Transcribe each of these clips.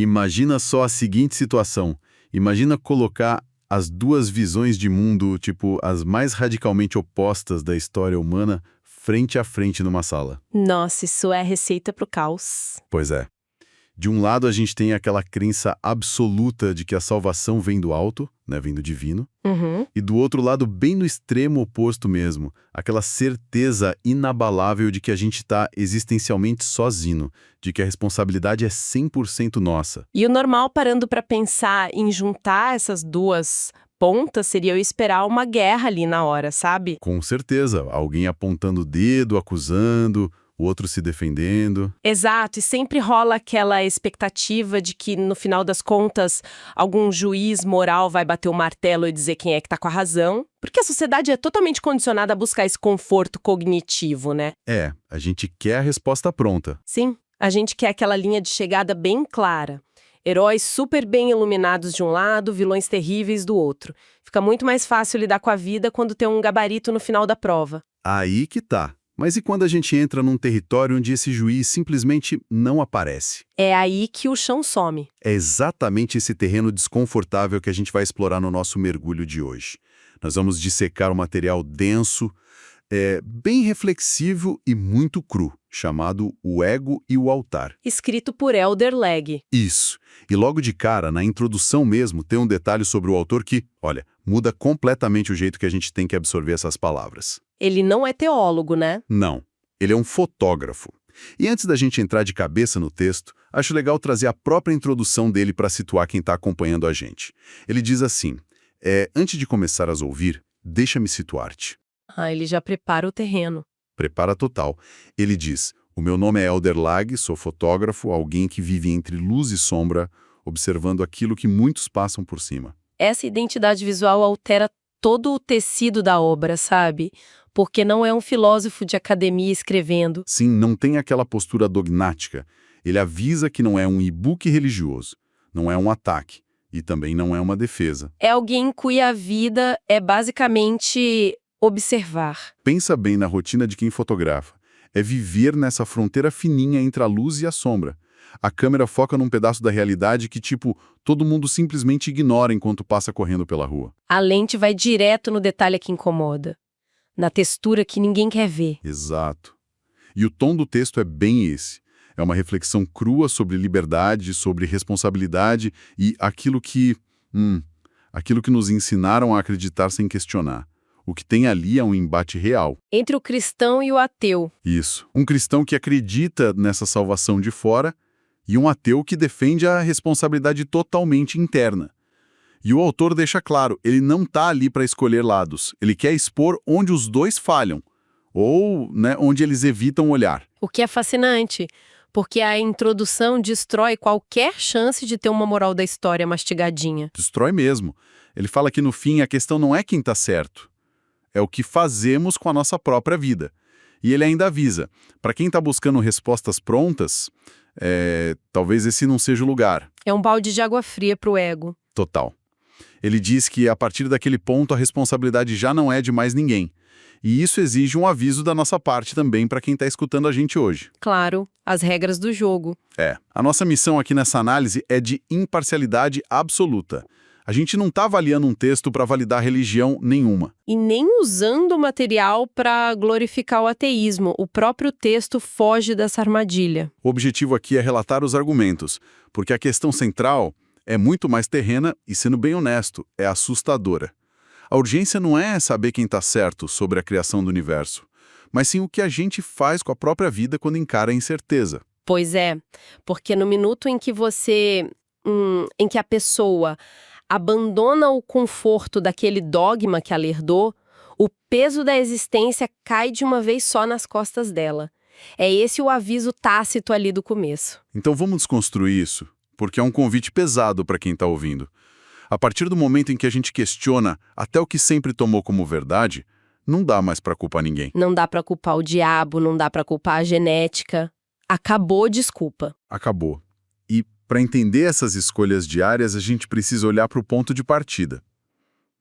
Imagina só a seguinte situação. Imagina colocar as duas visões de mundo, tipo, as mais radicalmente opostas da história humana, frente a frente numa sala. Nossa, isso é receita pro caos. Pois é. De um lado, a gente tem aquela crença absoluta de que a salvação vem do alto, né, vem do divino. Uhum. E do outro lado, bem no extremo oposto mesmo, aquela certeza inabalável de que a gente está existencialmente sozinho, de que a responsabilidade é 100% nossa. E o normal, parando para pensar em juntar essas duas pontas, seria eu esperar uma guerra ali na hora, sabe? Com certeza, alguém apontando o dedo, acusando, o outro se defendendo. Exato, e sempre rola aquela expectativa de que, no final das contas, algum juiz moral vai bater o martelo e dizer quem é que tá com a razão. Porque a sociedade é totalmente condicionada a buscar esse conforto cognitivo, né? É, a gente quer a resposta pronta. Sim, a gente quer aquela linha de chegada bem clara. Heróis super bem iluminados de um lado, vilões terríveis do outro. Fica muito mais fácil lidar com a vida quando tem um gabarito no final da prova. Aí que tá. Mas e quando a gente entra num território onde esse juiz simplesmente não aparece? É aí que o chão some. É exatamente esse terreno desconfortável que a gente vai explorar no nosso mergulho de hoje. Nós vamos dissecar um material denso, bem reflexivo e muito cru, chamado O Ego e o Altar. Escrito por Elder Legge. Isso. E logo de cara, na introdução mesmo, tem um detalhe sobre o autor que, olha, muda completamente o jeito que a gente tem que absorver essas palavras. Ele não é teólogo, né? Não. Ele é um fotógrafo. E antes da gente entrar de cabeça no texto, acho legal trazer a própria introdução dele para situar quem está acompanhando a gente. Ele diz assim, antes de começar a ouvir, deixa-me situar-te. Ah, ele já prepara o terreno. Prepara total. Ele diz, o meu nome é Elder Legge, sou fotógrafo, alguém que vive entre luz e sombra, observando aquilo que muitos passam por cima. Essa identidade visual altera todo o tecido da obra, sabe? Porque não é um filósofo de academia escrevendo. Sim, não tem aquela postura dogmática. Ele avisa que não é um e-book religioso, não é um ataque e também não é uma defesa. É alguém cuja vida é basicamente observar. Pensa bem na rotina de quem fotografa. É viver nessa fronteira fininha entre a luz e a sombra. A câmera foca num pedaço da realidade que, todo mundo simplesmente ignora enquanto passa correndo pela rua. A lente vai direto no detalhe que incomoda, na textura que ninguém quer ver. Exato. E o tom do texto é bem esse. É uma reflexão crua sobre liberdade, sobre responsabilidade e aquilo que nos ensinaram a acreditar sem questionar. O que tem ali é um embate real. Entre o cristão e o ateu. Isso. Um cristão que acredita nessa salvação de fora e um ateu que defende a responsabilidade totalmente interna. E o autor deixa claro, ele não está ali para escolher lados. Ele quer expor onde os dois falham, ou onde eles evitam olhar. O que é fascinante, porque a introdução destrói qualquer chance de ter uma moral da história mastigadinha. Destrói mesmo. Ele fala que no fim a questão não é quem está certo, é o que fazemos com a nossa própria vida. E ele ainda avisa, para quem está buscando respostas prontas, talvez esse não seja o lugar. É um balde de água fria pro ego. Total. Ele diz que a partir daquele ponto a responsabilidade já não é de mais ninguém. E isso exige um aviso da nossa parte também para quem está escutando a gente hoje. Claro, as regras do jogo. A nossa missão aqui nessa análise é de imparcialidade absoluta. A gente não está avaliando um texto para validar religião nenhuma. E nem usando o material para glorificar o ateísmo. O próprio texto foge dessa armadilha. O objetivo aqui é relatar os argumentos, porque a questão central é muito mais terrena e, sendo bem honesto, é assustadora. A urgência não é saber quem está certo sobre a criação do universo, mas sim o que a gente faz com a própria vida quando encara a incerteza. Pois é, porque no minuto em que em que a pessoa abandona o conforto daquele dogma que ela herdou, o peso da existência cai de uma vez só nas costas dela. É esse o aviso tácito ali do começo. Então vamos desconstruir isso, porque é um convite pesado para quem está ouvindo. A partir do momento em que a gente questiona até o que sempre tomou como verdade, não dá mais para culpar ninguém. Não dá para culpar o diabo, não dá para culpar a genética. Acabou, desculpa. Acabou. E para entender essas escolhas diárias, a gente precisa olhar para o ponto de partida,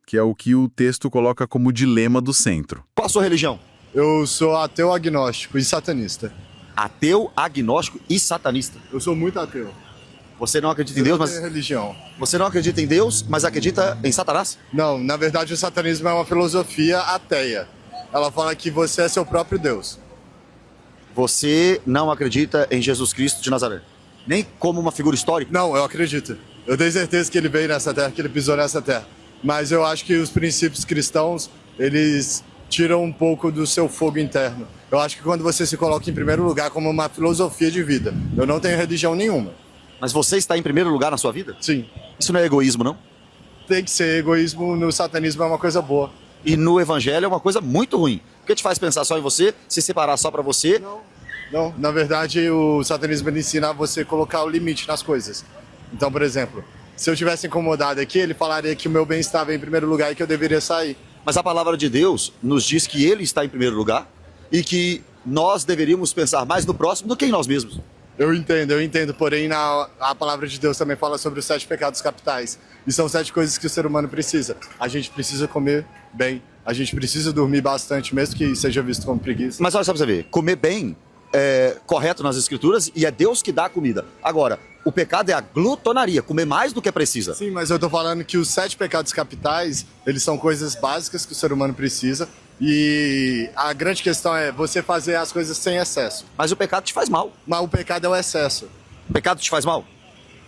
que é o que o texto coloca como dilema do centro. Qual a sua religião? Eu sou ateu, agnóstico e satanista. Ateu, agnóstico e satanista. Eu sou muito ateu. Você não acredita em Deus, Eu não mas tenho religião. você não acredita em Deus, mas acredita em Satanás? Não, na verdade o satanismo é uma filosofia ateia. Ela fala que você é seu próprio Deus. Você não acredita em Jesus Cristo de Nazaré, nem como uma figura histórica? Não, eu acredito. Eu tenho certeza que ele veio nessa terra, que ele pisou nessa terra. Mas eu acho que os princípios cristãos, eles tiram um pouco do seu fogo interno. Eu acho que quando você se coloca em primeiro lugar como uma filosofia de vida, eu não tenho religião nenhuma. Mas você está em primeiro lugar na sua vida? Sim, Isso não é egoísmo, não? tem que ser. Egoísmo no satanismo é uma coisa boa. E no evangelho é uma coisa muito ruim. Porque te faz pensar só em você, se separar só pra você. Não, na verdade o satanismo ele ensina a você colocar o limite nas coisas. Então, por exemplo, se eu tivesse incomodado aqui, ele falaria que o meu bem estava em primeiro lugar e que eu deveria sair. Mas a palavra de Deus nos diz que ele está em primeiro lugar e que nós deveríamos pensar mais no próximo do que em nós mesmos. Eu entendo, porém a palavra de Deus também fala sobre os 7 pecados capitais. E são 7 coisas que o ser humano precisa. A gente precisa comer bem, a gente precisa dormir bastante, mesmo que seja visto como preguiça. Mas olha só pra você ver, comer bem é correto nas escrituras e é Deus que dá a comida. Agora, o pecado é a glutonaria, comer mais do que precisa. Sim, mas eu tô falando que os 7 pecados capitais, eles são coisas básicas que o ser humano precisa. E a grande questão é você fazer as coisas sem excesso. Mas o pecado te faz mal. Mas o pecado é o excesso. O pecado te faz mal.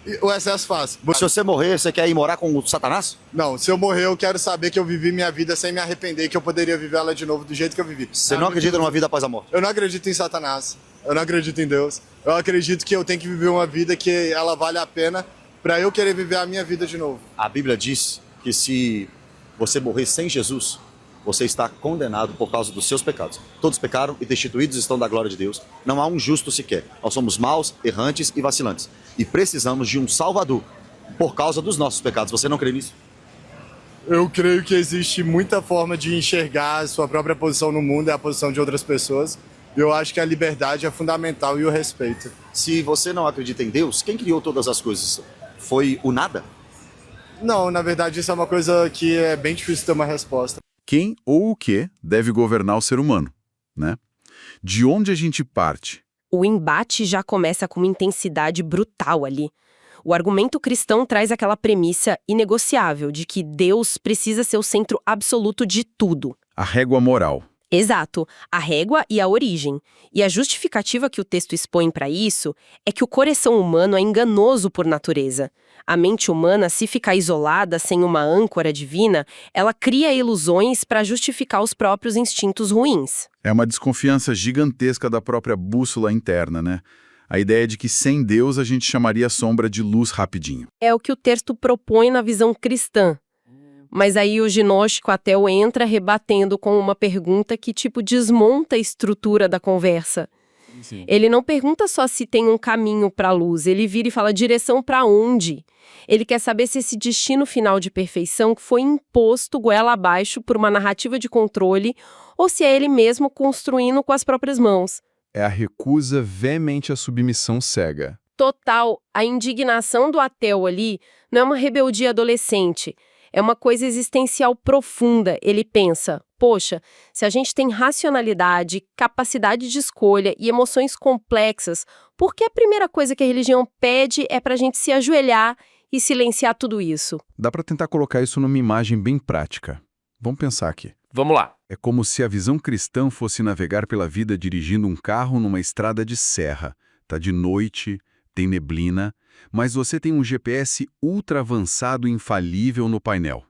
E o excesso faz. Se você morrer, você quer ir morar com o Satanás? Não, se eu morrer, eu quero saber que eu vivi minha vida sem me arrepender, que eu poderia viver ela de novo do jeito que eu vivi. Você não acredita numa vida após a morte? Eu não acredito em Satanás, eu não acredito em Deus. Eu acredito que eu tenho que viver uma vida que ela vale a pena pra eu querer viver a minha vida de novo. A Bíblia diz que se você morrer sem Jesus, você está condenado por causa dos seus pecados. Todos pecaram e destituídos estão da glória de Deus. Não há um justo sequer. Nós somos maus, errantes e vacilantes. E precisamos de um Salvador por causa dos nossos pecados. Você não crê nisso? Eu creio que existe muita forma de enxergar a sua própria posição no mundo e a posição de outras pessoas. Eu acho que a liberdade é fundamental e o respeito. Se você não acredita em Deus, quem criou todas as coisas? Foi o nada? Não, na verdade isso é uma coisa que é bem difícil ter uma resposta. Quem ou o que deve governar o ser humano, né? De onde a gente parte? O embate já começa com uma intensidade brutal ali. O argumento cristão traz aquela premissa inegociável de que Deus precisa ser o centro absoluto de tudo. A régua moral. Exato, a régua e a origem. E a justificativa que o texto expõe para isso é que o coração humano é enganoso por natureza. A mente humana, se ficar isolada, sem uma âncora divina, ela cria ilusões para justificar os próprios instintos ruins. É uma desconfiança gigantesca da própria bússola interna, né? A ideia de que sem Deus a gente chamaria a sombra de luz rapidinho. É o que o texto propõe na visão cristã. Mas aí o gnóstico ateu entra rebatendo com uma pergunta que, desmonta a estrutura da conversa. Sim. Ele não pergunta só se tem um caminho para a luz, ele vira e fala direção para onde. Ele quer saber se esse destino final de perfeição foi imposto goela abaixo por uma narrativa de controle ou se é ele mesmo construindo com as próprias mãos. É a recusa veemente à submissão cega. Total, a indignação do ateu ali não é uma rebeldia adolescente. É uma coisa existencial profunda. Ele pensa, poxa, se a gente tem racionalidade, capacidade de escolha e emoções complexas, por que a primeira coisa que a religião pede é pra gente se ajoelhar e silenciar tudo isso? Dá pra tentar colocar isso numa imagem bem prática. Vamos pensar aqui. Vamos lá. É como se a visão cristã fosse navegar pela vida dirigindo um carro numa estrada de serra. Tá de noite, tem neblina, mas você tem um GPS ultra avançado e infalível no painel.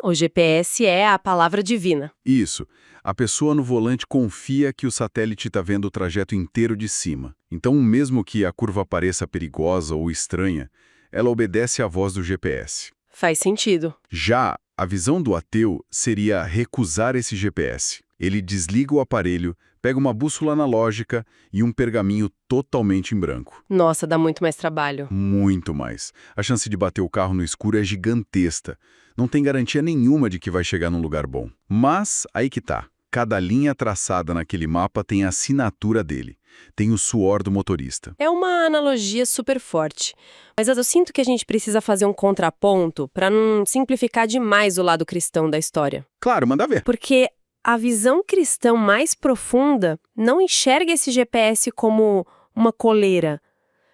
O GPS é a palavra divina. Isso. A pessoa no volante confia que o satélite está vendo o trajeto inteiro de cima. Então, mesmo que a curva pareça perigosa ou estranha, ela obedece à voz do GPS. Faz sentido. Já a visão do ateu seria recusar esse GPS. Ele desliga o aparelho, pega uma bússola analógica e um pergaminho totalmente em branco. Nossa, dá muito mais trabalho. Muito mais. A chance de bater o carro no escuro é gigantesca. Não tem garantia nenhuma de que vai chegar num lugar bom. Mas, aí que tá. Cada linha traçada naquele mapa tem a assinatura dele. Tem o suor do motorista. É uma analogia super forte. Mas eu sinto que a gente precisa fazer um contraponto para não simplificar demais o lado cristão da história. Claro, manda ver. Porque a visão cristã mais profunda não enxerga esse GPS como uma coleira.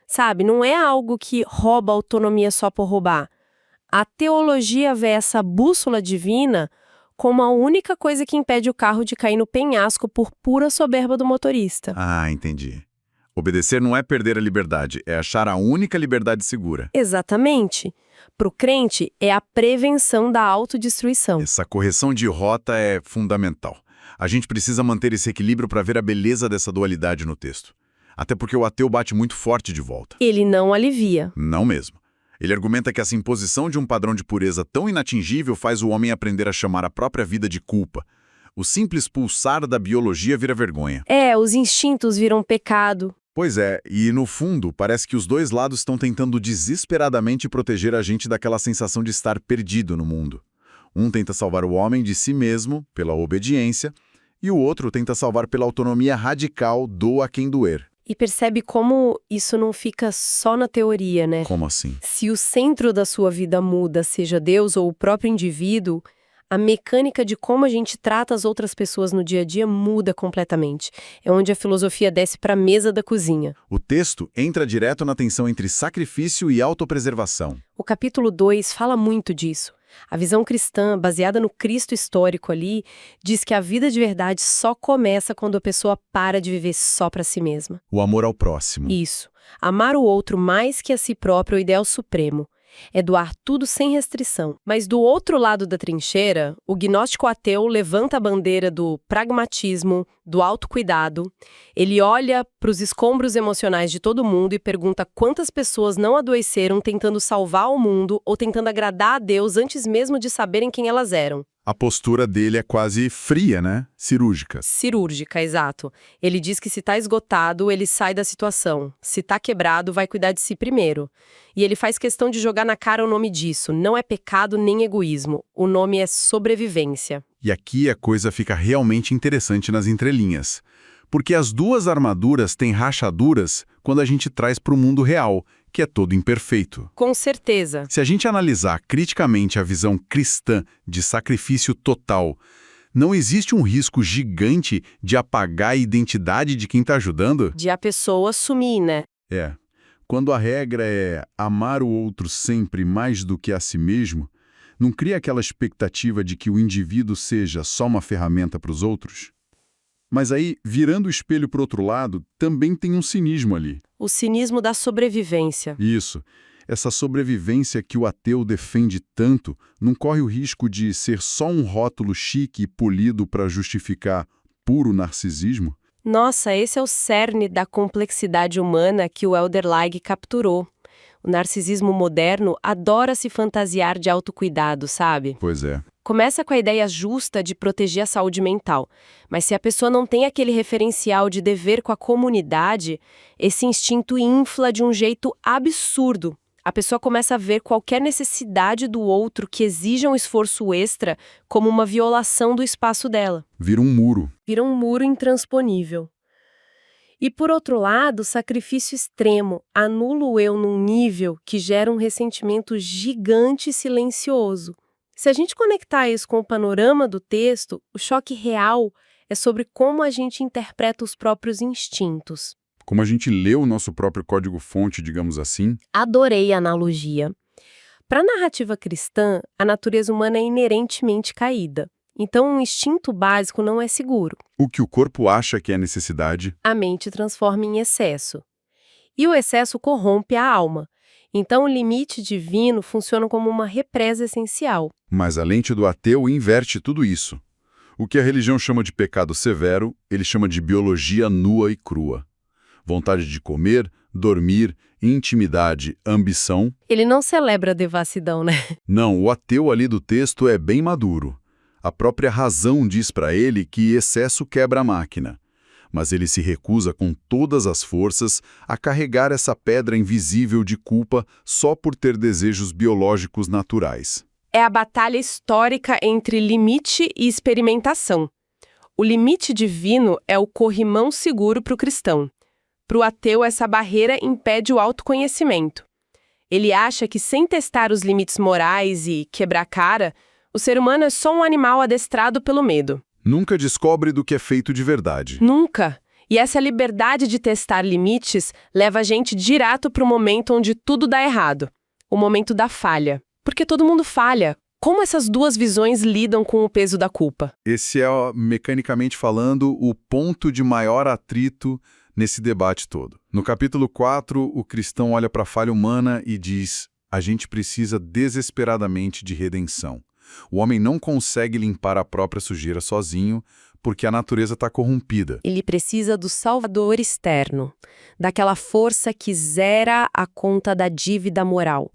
Sabe, não é algo que rouba a autonomia só por roubar. A teologia vê essa bússola divina como a única coisa que impede o carro de cair no penhasco por pura soberba do motorista. Ah, entendi. Obedecer não é perder a liberdade, é achar a única liberdade segura. Exatamente. Para o crente, é a prevenção da autodestruição. Essa correção de rota é fundamental. A gente precisa manter esse equilíbrio para ver a beleza dessa dualidade no texto. Até porque o ateu bate muito forte de volta. Ele não alivia. Não mesmo. Ele argumenta que essa imposição de um padrão de pureza tão inatingível faz o homem aprender a chamar a própria vida de culpa. O simples pulsar da biologia vira vergonha. Os instintos viram pecado. Pois é, e no fundo, parece que os dois lados estão tentando desesperadamente proteger a gente daquela sensação de estar perdido no mundo. Um tenta salvar o homem de si mesmo, pela obediência, e o outro tenta salvar pela autonomia radical, doa quem doer. E percebe como isso não fica só na teoria, né? Como assim? Se o centro da sua vida muda, seja Deus ou o próprio indivíduo, a mecânica de como a gente trata as outras pessoas no dia a dia muda completamente. É onde a filosofia desce para a mesa da cozinha. O texto entra direto na tensão entre sacrifício e autopreservação. O capítulo 2 fala muito disso. A visão cristã, baseada no Cristo histórico ali, diz que a vida de verdade só começa quando a pessoa para de viver só para si mesma. O amor ao próximo. Isso. Amar o outro mais que a si próprio é o ideal supremo. É doar tudo sem restrição. Mas do outro lado da trincheira, o gnóstico ateu levanta a bandeira do pragmatismo, do autocuidado. Ele olha para os escombros emocionais de todo mundo e pergunta quantas pessoas não adoeceram tentando salvar o mundo ou tentando agradar a Deus antes mesmo de saberem quem elas eram. A postura dele é quase fria, né? Cirúrgica. Cirúrgica, exato. Ele diz que se tá esgotado, ele sai da situação. Se tá quebrado, vai cuidar de si primeiro. E ele faz questão de jogar na cara o nome disso. Não é pecado nem egoísmo. O nome é sobrevivência. E aqui a coisa fica realmente interessante nas entrelinhas. Porque as duas armaduras têm rachaduras quando a gente traz para o mundo real, que é todo imperfeito. Com certeza. Se a gente analisar criticamente a visão cristã de sacrifício total, não existe um risco gigante de apagar a identidade de quem está ajudando? De a pessoa sumir, né? É. Quando a regra é amar o outro sempre mais do que a si mesmo, não cria aquela expectativa de que o indivíduo seja só uma ferramenta para os outros? Mas aí, virando o espelho para o outro lado, também tem um cinismo ali. O cinismo da sobrevivência. Isso. Essa sobrevivência que o ateu defende tanto não corre o risco de ser só um rótulo chique e polido para justificar puro narcisismo? Nossa, esse é o cerne da complexidade humana que o Elderleig capturou. O narcisismo moderno adora se fantasiar de autocuidado, sabe? Pois é. Começa com a ideia justa de proteger a saúde mental, mas se a pessoa não tem aquele referencial de dever com a comunidade, esse instinto infla de um jeito absurdo. A pessoa começa a ver qualquer necessidade do outro que exija um esforço extra como uma violação do espaço dela. Vira um muro. Vira um muro intransponível. E, por outro lado, o sacrifício extremo anula o eu num nível que gera um ressentimento gigante e silencioso. Se a gente conectar isso com o panorama do texto, o choque real é sobre como a gente interpreta os próprios instintos. Como a gente lê o nosso próprio código-fonte, digamos assim. Adorei a analogia. Para a narrativa cristã, a natureza humana é inerentemente caída. Então, um instinto básico não é seguro. O que o corpo acha que é necessidade. A mente transforma em excesso. E o excesso corrompe a alma. Então, o limite divino funciona como uma represa essencial. Mas a lente do ateu inverte tudo isso. O que a religião chama de pecado severo, ele chama de biologia nua e crua. Vontade de comer, dormir, intimidade, ambição. Ele não celebra a devassidão, né? Não, o ateu ali do texto é bem maduro. A própria razão diz para ele que excesso quebra a máquina. Mas ele se recusa com todas as forças a carregar essa pedra invisível de culpa só por ter desejos biológicos naturais. É a batalha histórica entre limite e experimentação. O limite divino é o corrimão seguro para o cristão. Para o ateu, essa barreira impede o autoconhecimento. Ele acha que sem testar os limites morais e quebrar a cara, o ser humano é só um animal adestrado pelo medo. Nunca descobre do que é feito de verdade. Nunca. E essa liberdade de testar limites leva a gente direto para o momento onde tudo dá errado. O momento da falha. Porque todo mundo falha. Como essas duas visões lidam com o peso da culpa? Esse é, mecanicamente falando, o ponto de maior atrito nesse debate todo. No capítulo 4, o cristão olha para a falha humana e diz: a gente precisa desesperadamente de redenção. O homem não consegue limpar a própria sujeira sozinho, porque a natureza está corrompida. Ele precisa do salvador externo, daquela força que zera a conta da dívida moral.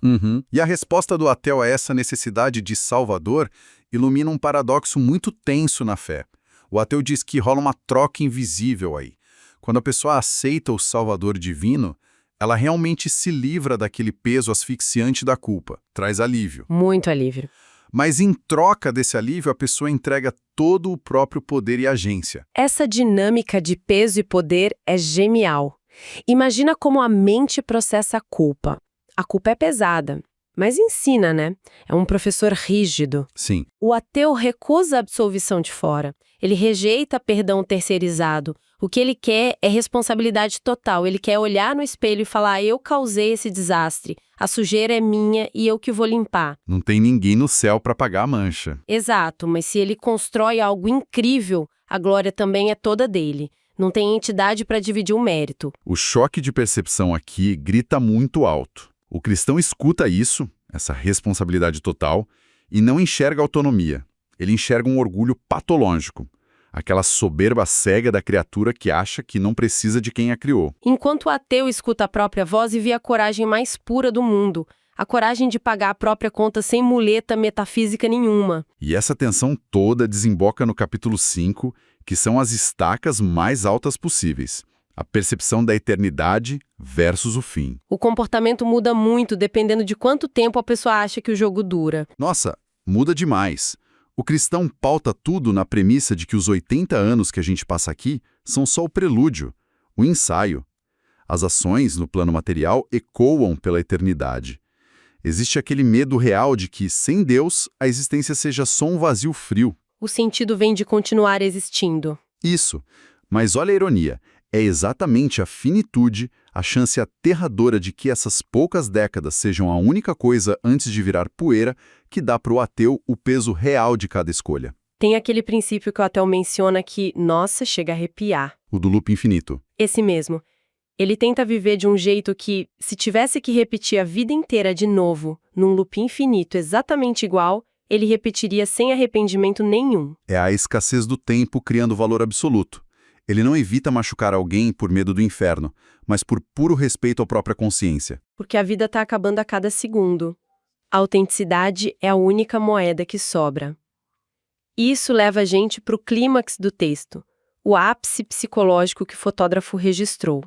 E a resposta do ateu a essa necessidade de salvador ilumina um paradoxo muito tenso na fé. O ateu diz que rola uma troca invisível aí. Quando a pessoa aceita o salvador divino, ela realmente se livra daquele peso asfixiante da culpa, traz alívio. Muito alívio. Mas em troca desse alívio, a pessoa entrega todo o próprio poder e agência. Essa dinâmica de peso e poder é genial. Imagina como a mente processa a culpa. A culpa é pesada, mas ensina, né? É um professor rígido. Sim. O ateu recusa a absolvição de fora. Ele rejeita perdão terceirizado. O que ele quer é responsabilidade total. Ele quer olhar no espelho e falar: eu causei esse desastre, a sujeira é minha e eu que vou limpar. Não tem ninguém no céu para pagar a mancha. Exato, mas se ele constrói algo incrível, a glória também é toda dele. Não tem entidade para dividir o mérito. O choque de percepção aqui grita muito alto. O cristão escuta isso, essa responsabilidade total, e não enxerga autonomia. Ele enxerga um orgulho patológico. Aquela soberba cega da criatura que acha que não precisa de quem a criou. Enquanto o ateu escuta a própria voz e vê a coragem mais pura do mundo, a coragem de pagar a própria conta sem muleta metafísica nenhuma. E essa tensão toda desemboca no capítulo 5, que são as estacas mais altas possíveis. A percepção da eternidade versus o fim. O comportamento muda muito dependendo de quanto tempo a pessoa acha que o jogo dura. Nossa, muda demais. O cristão pauta tudo na premissa de que os 80 anos que a gente passa aqui são só o prelúdio, o ensaio. As ações, no plano material, ecoam pela eternidade. Existe aquele medo real de que, sem Deus, a existência seja só um vazio frio. O sentido vem de continuar existindo. Isso. Mas olha a ironia. É exatamente a finitude, a chance aterradora de que essas poucas décadas sejam a única coisa antes de virar poeira que dá para o ateu o peso real de cada escolha. Tem aquele princípio que o ateu menciona que, nossa, chega a arrepiar. O do loop infinito. Esse mesmo. Ele tenta viver de um jeito que, se tivesse que repetir a vida inteira de novo, num loop infinito exatamente igual, ele repetiria sem arrependimento nenhum. É a escassez do tempo criando valor absoluto. Ele não evita machucar alguém por medo do inferno, mas por puro respeito à própria consciência. Porque a vida está acabando a cada segundo. A autenticidade é a única moeda que sobra. Isso leva a gente para o clímax do texto, o ápice psicológico que o fotógrafo registrou.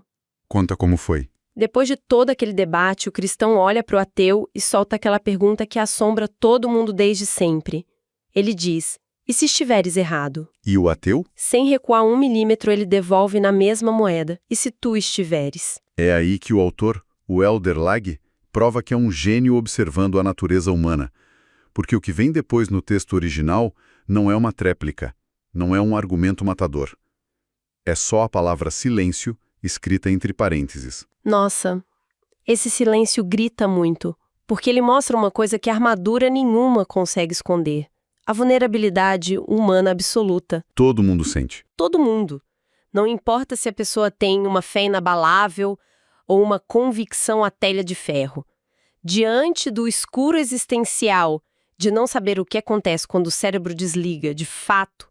Conta como foi. Depois de todo aquele debate, o cristão olha para o ateu e solta aquela pergunta que assombra todo mundo desde sempre. Ele diz: e se estiveres errado? E o ateu? Sem recuar 1 milímetro, ele devolve na mesma moeda. E se tu estiveres? É aí que o autor, o Elder Lag, prova que é um gênio observando a natureza humana. Porque o que vem depois no texto original não é uma tréplica, não é um argumento matador. É só a palavra silêncio escrita entre parênteses. Nossa, esse silêncio grita muito, porque ele mostra uma coisa que armadura nenhuma consegue esconder. A vulnerabilidade humana absoluta. Todo mundo sente. Todo mundo. Não importa se a pessoa tem uma fé inabalável ou uma convicção à telha de ferro. Diante do escuro existencial de não saber o que acontece quando o cérebro desliga, de fato,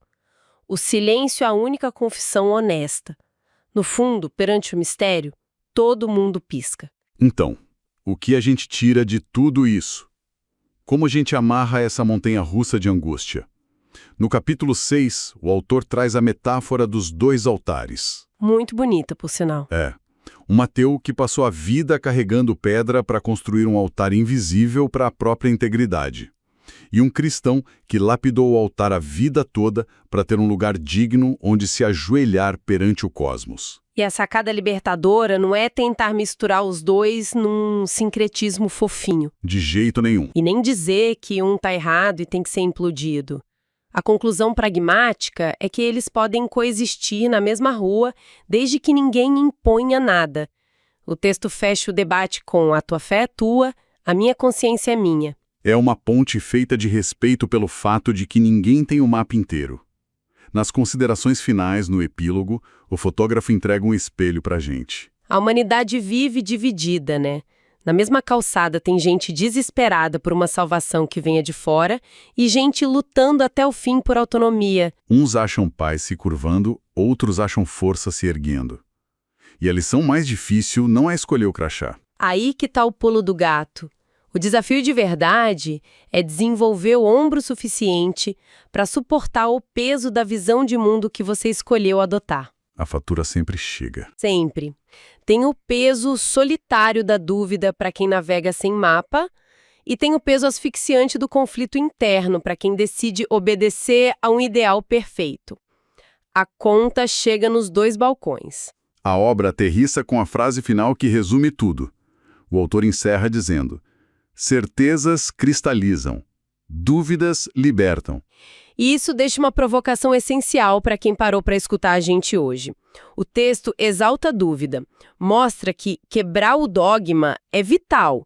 o silêncio é a única confissão honesta. No fundo, perante o mistério, todo mundo pisca. Então, o que a gente tira de tudo isso? Como a gente amarra essa montanha-russa de angústia? No capítulo 6, o autor traz a metáfora dos 2 altares. Muito bonita, por sinal. Um ateu que passou a vida carregando pedra para construir um altar invisível para a própria integridade. E um cristão que lapidou o altar a vida toda para ter um lugar digno onde se ajoelhar perante o cosmos. E a sacada libertadora não é tentar misturar os dois num sincretismo fofinho. De jeito nenhum. E nem dizer que um tá errado e tem que ser implodido. A conclusão pragmática é que eles podem coexistir na mesma rua desde que ninguém imponha nada. O texto fecha o debate com: a tua fé é tua, a minha consciência é minha. É uma ponte feita de respeito pelo fato de que ninguém tem o mapa inteiro. Nas considerações finais, no epílogo, o fotógrafo entrega um espelho pra gente. A humanidade vive dividida, né? Na mesma calçada tem gente desesperada por uma salvação que venha de fora e gente lutando até o fim por autonomia. Uns acham paz se curvando, outros acham força se erguendo. E a lição mais difícil não é escolher o crachá. Aí que tá o pulo do gato. O desafio de verdade é desenvolver o ombro suficiente para suportar o peso da visão de mundo que você escolheu adotar. A fatura sempre chega. Sempre. Tem o peso solitário da dúvida para quem navega sem mapa e tem o peso asfixiante do conflito interno para quem decide obedecer a um ideal perfeito. A conta chega nos dois balcões. A obra aterrissa com a frase final que resume tudo. O autor encerra dizendo: certezas cristalizam, dúvidas libertam. E isso deixa uma provocação essencial para quem parou para escutar a gente hoje. O texto exalta a dúvida, mostra que quebrar o dogma é vital.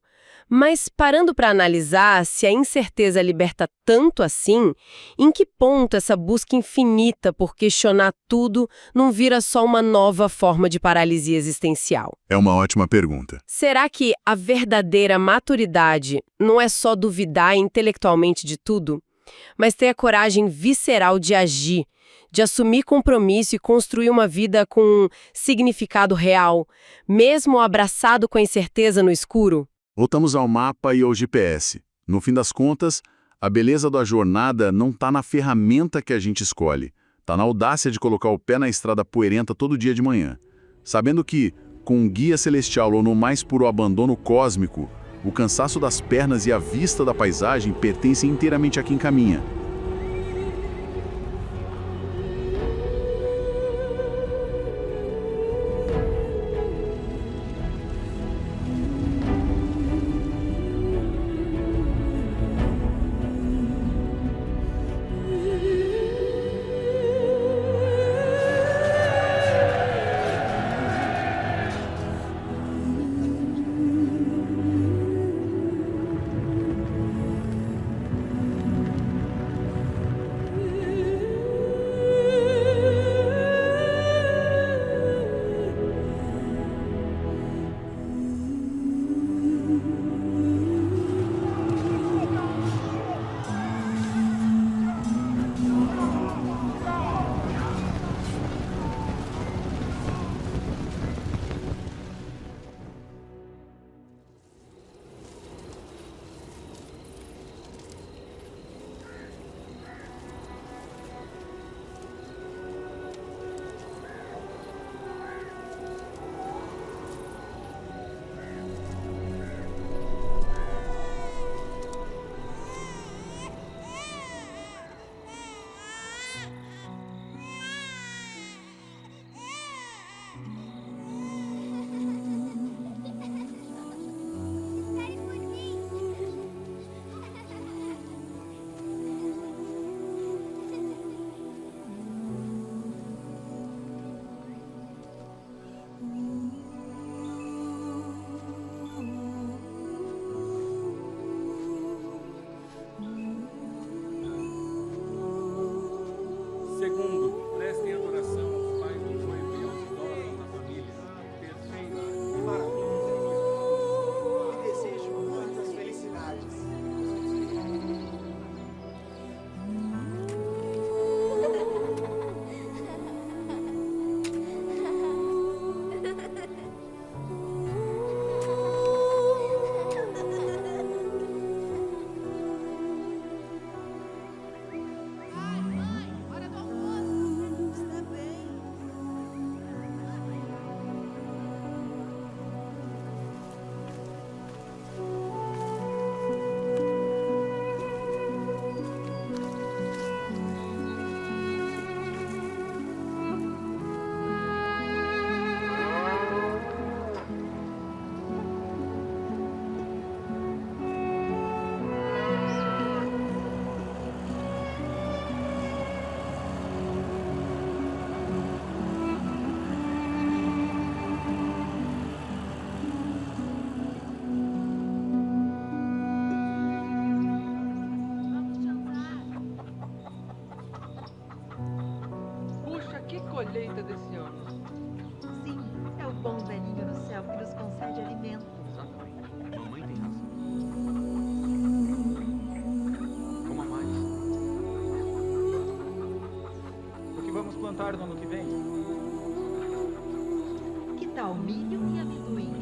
Mas parando para analisar se a incerteza liberta tanto assim, em que ponto essa busca infinita por questionar tudo não vira só uma nova forma de paralisia existencial? É uma ótima pergunta. Será que a verdadeira maturidade não é só duvidar intelectualmente de tudo, mas ter a coragem visceral de agir, de assumir compromisso e construir uma vida com um significado real, mesmo abraçado com a incerteza no escuro? Voltamos ao mapa e ao GPS. No fim das contas, a beleza da jornada não está na ferramenta que a gente escolhe. Está na audácia de colocar o pé na estrada poeirenta todo dia de manhã. Sabendo que, com um guia celestial ou no mais puro abandono cósmico, o cansaço das pernas e a vista da paisagem pertencem inteiramente a quem caminha. colheita desse ano. Sim, é o bom velhinho no céu que nos concede alimento. Exatamente. A mamãe tem razão. Coma mais. O que vamos plantar no ano que vem? Que tal milho e amendoim?